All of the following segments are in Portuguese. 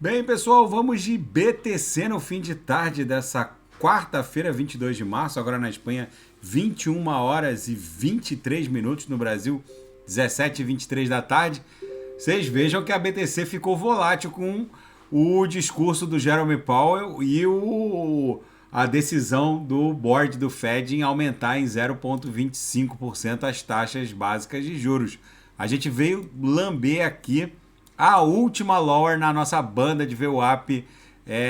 Bem, pessoal, vamos de BTC no fim de tarde dessa quarta-feira, 22 de março, agora na Espanha, 21 horas e 23 minutos, no Brasil, 17h23 da tarde. Vocês vejam que a BTC ficou volátil com o discurso do Jerome Powell e a decisão do board do Fed em aumentar em 0,25% as taxas básicas de juros. A gente veio lamber aqui a última lower na nossa banda de VWAP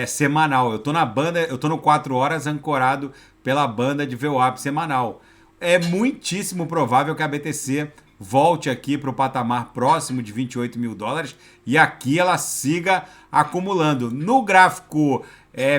semanal. Eu tô na banda, eu tô no 4 horas ancorado pela banda de VWAP semanal. É muitíssimo provável que a BTC volte aqui para o patamar próximo de 28 mil dólares e aqui ela siga acumulando. No gráfico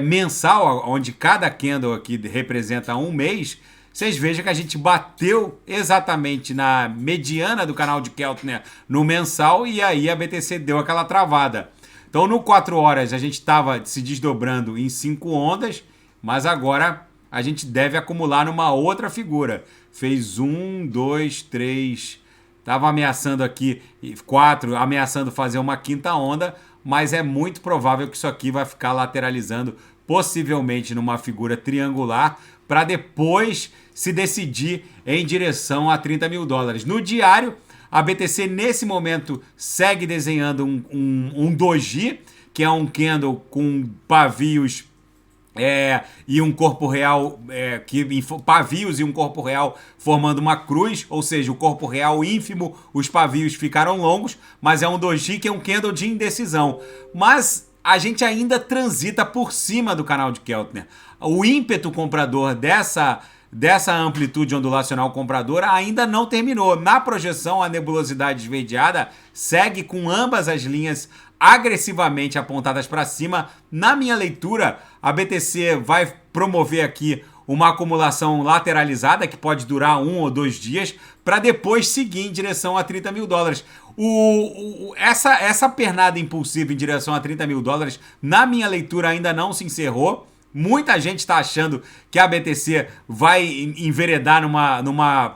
mensal, onde cada candle aqui representa um mês, vocês vejam que a gente bateu exatamente na mediana do canal de Keltner no mensal e aí a BTC deu aquela travada. Então no 4 horas a gente estava se desdobrando em 5 ondas, mas agora a gente deve acumular numa outra figura. Fez 1, 2, 3, estava ameaçando aqui 4, ameaçando fazer uma quinta onda, mas é muito provável que isso aqui vai ficar lateralizando, possivelmente numa figura triangular, para depois se decidir em direção a 30 mil dólares. No diário, a BTC nesse momento segue desenhando um doji, que é um candle com pavios e um corpo real, pavios e um corpo real formando uma cruz, ou seja, o corpo real ínfimo, os pavios ficaram longos, mas é um doji que é um candle de indecisão. Mas a gente ainda transita por cima do canal de Keltner. O ímpeto comprador dessa amplitude ondulacional compradora ainda não terminou. Na projeção, a nebulosidade esverdeada segue com ambas as linhas agressivamente apontadas para cima. Na minha leitura, a BTC vai promover aqui uma acumulação lateralizada que pode durar 1 ou 2 dias para depois seguir em direção a 30 mil dólares. Essa pernada impulsiva em direção a 30 mil dólares, na minha leitura, ainda não se encerrou. Muita gente está achando que a BTC vai enveredar numa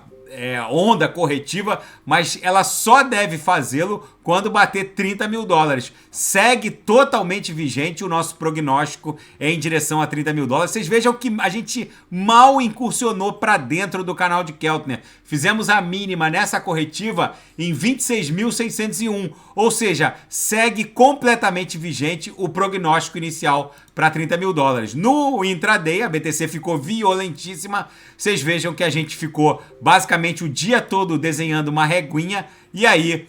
onda corretiva, mas ela só deve fazê-lo quando bater 30 mil dólares. Segue totalmente vigente o nosso prognóstico em direção a 30 mil dólares. Vocês vejam que a gente mal incursionou para dentro do canal de Keltner. Fizemos a mínima nessa corretiva em 26.601, ou seja, segue completamente vigente o prognóstico inicial para 30 mil dólares. No intraday, a BTC ficou violentíssima. Vocês vejam que a gente ficou basicamente o dia todo desenhando uma reguinha e aí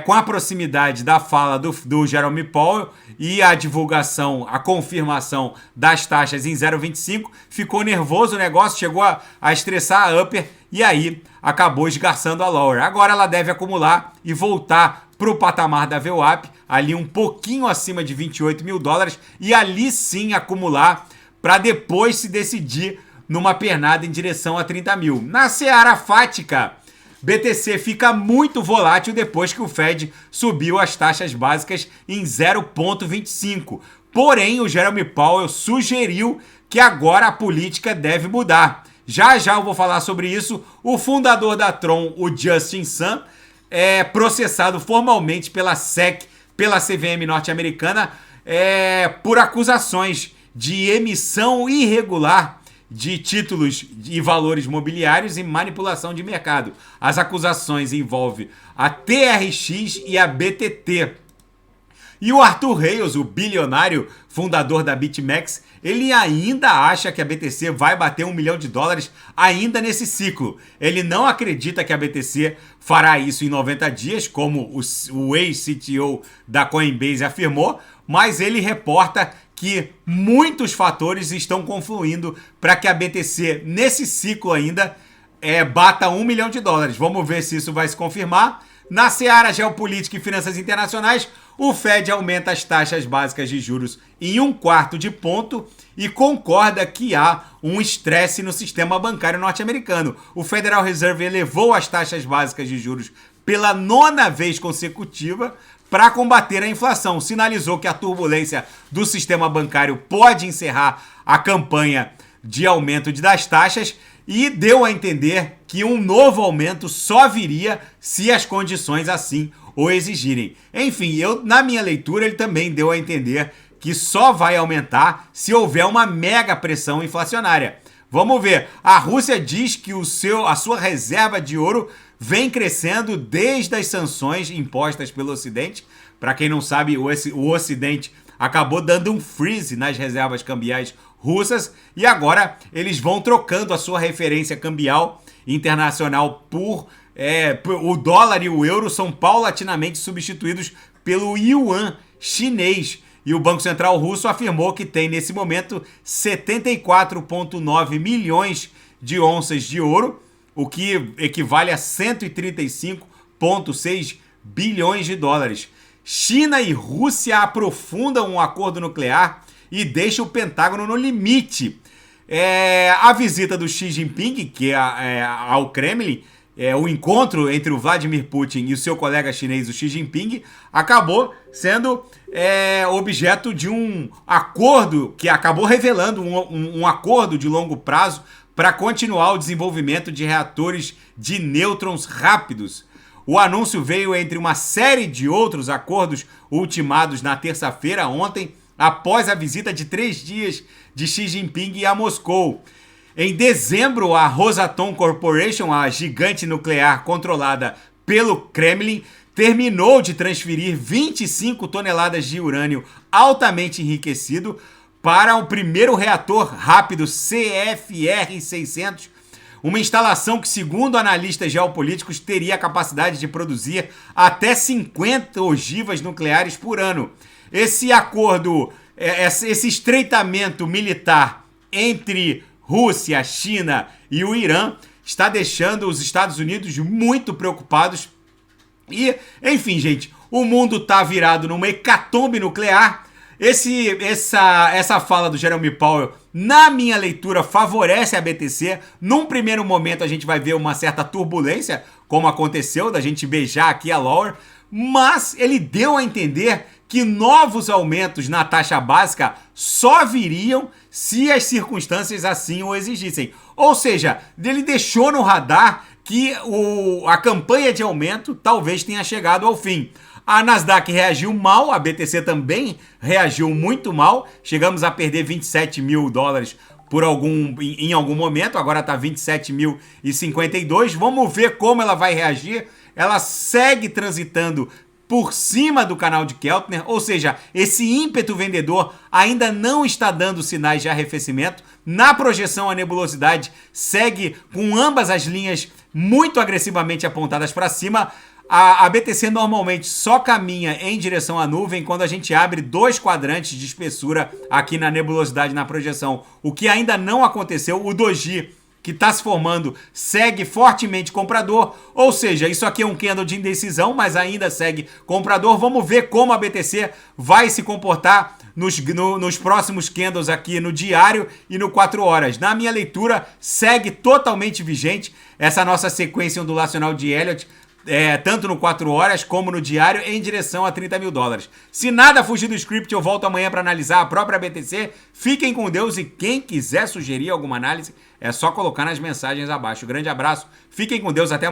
com a proximidade da fala do Jerome Powell e a divulgação, a confirmação das taxas em 0,25, ficou nervoso o negócio, chegou a estressar a upper e aí acabou esgarçando a lower. Agora ela deve acumular e voltar para o patamar da VWAP, ali um pouquinho acima de 28 mil dólares e ali sim acumular para depois se decidir numa pernada em direção a 30 mil. Na seara fática, BTC fica muito volátil depois que o Fed subiu as taxas básicas em 0,25. Porém, o Jerome Powell sugeriu que agora a política deve mudar. Já já eu vou falar sobre isso. O fundador da Tron, o Justin Sun, é processado formalmente pela SEC, pela CVM norte-americana, por acusações de emissão irregular de títulos e valores mobiliários e manipulação de mercado. As acusações envolvem a TRX e a BTT. E o Arthur Hayes, o bilionário fundador da BitMEX, ele ainda acha que a BTC vai bater $1 milhão ainda nesse ciclo. Ele não acredita que a BTC fará isso em 90 dias, como o ex-CTO da Coinbase afirmou, mas ele reporta que muitos fatores estão confluindo para que a BTC, nesse ciclo ainda, bata $1 milhão. Vamos ver se isso vai se confirmar. Na seara geopolítica e finanças internacionais, o Fed aumenta as taxas básicas de juros em 1/4 de ponto e concorda que há um estresse no sistema bancário norte-americano. O Federal Reserve elevou as taxas básicas de juros pela 9ª vez consecutiva para combater a inflação. Sinalizou que a turbulência do sistema bancário pode encerrar a campanha de aumento das taxas e deu a entender que um novo aumento só viria se as condições assim o exigirem. Enfim, na minha leitura ele também deu a entender que só vai aumentar se houver uma mega pressão inflacionária. Vamos ver. A Rússia diz que a sua reserva de ouro vem crescendo desde as sanções impostas pelo Ocidente. Para quem não sabe, o Ocidente acabou dando um freeze nas reservas cambiais russas e agora eles vão trocando a sua referência cambial internacional por o dólar e o euro são paulatinamente substituídos pelo yuan chinês. E o Banco Central russo afirmou que tem, nesse momento, 74,9 milhões de onças de ouro, o que equivale a 135,6 bilhões de dólares. China e Rússia aprofundam um acordo nuclear e deixam o Pentágono no limite. A visita do Xi Jinping, ao Kremlin, o encontro entre o Vladimir Putin e o seu colega chinês, o Xi Jinping, acabou sendo objeto de um acordo que acabou revelando um acordo de longo prazo para continuar o desenvolvimento de reatores de nêutrons rápidos. O anúncio veio entre uma série de outros acordos ultimados na terça-feira, ontem, após a visita de 3 dias de Xi Jinping a Moscou. Em dezembro, a Rosatom Corporation, a gigante nuclear controlada pelo Kremlin, terminou de transferir 25 toneladas de urânio altamente enriquecido para o primeiro reator rápido CFR-600, uma instalação que, segundo analistas geopolíticos, teria a capacidade de produzir até 50 ogivas nucleares por ano. Esse acordo, esse estreitamento militar entre Rússia, China e o Irã está deixando os Estados Unidos muito preocupados. E, enfim, gente, o mundo está virado numa hecatombe nuclear. Essa fala do Jerome Powell, na minha leitura, favorece a BTC. Num primeiro momento, a gente vai ver uma certa turbulência, como aconteceu, da gente beijar aqui a Lower, mas ele deu a entender que novos aumentos na taxa básica só viriam se as circunstâncias assim o exigissem. Ou seja, ele deixou no radar que a campanha de aumento talvez tenha chegado ao fim. A Nasdaq reagiu mal, a BTC também reagiu muito mal. Chegamos a perder 27 mil dólares em algum momento, agora está 27.052. Vamos ver como ela vai reagir. Ela segue transitando por cima do canal de Keltner, ou seja, esse ímpeto vendedor ainda não está dando sinais de arrefecimento. Na projeção, a nebulosidade segue com ambas as linhas muito agressivamente apontadas para cima. A BTC normalmente só caminha em direção à nuvem quando a gente abre 2 quadrantes de espessura aqui na nebulosidade na projeção, o que ainda não aconteceu. O doji, que está se formando, segue fortemente comprador, ou seja, isso aqui é um candle de indecisão, mas ainda segue comprador. Vamos ver como a BTC vai se comportar nos próximos candles aqui no diário e no 4 horas. Na minha leitura, segue totalmente vigente essa nossa sequência ondulacional de Elliott, tanto no 4 horas como no diário, em direção a 30 mil dólares. Se nada fugir do script, eu volto amanhã para analisar a própria BTC. Fiquem com Deus e quem quiser sugerir alguma análise, é só colocar nas mensagens abaixo. Grande abraço, fiquem com Deus, até amanhã.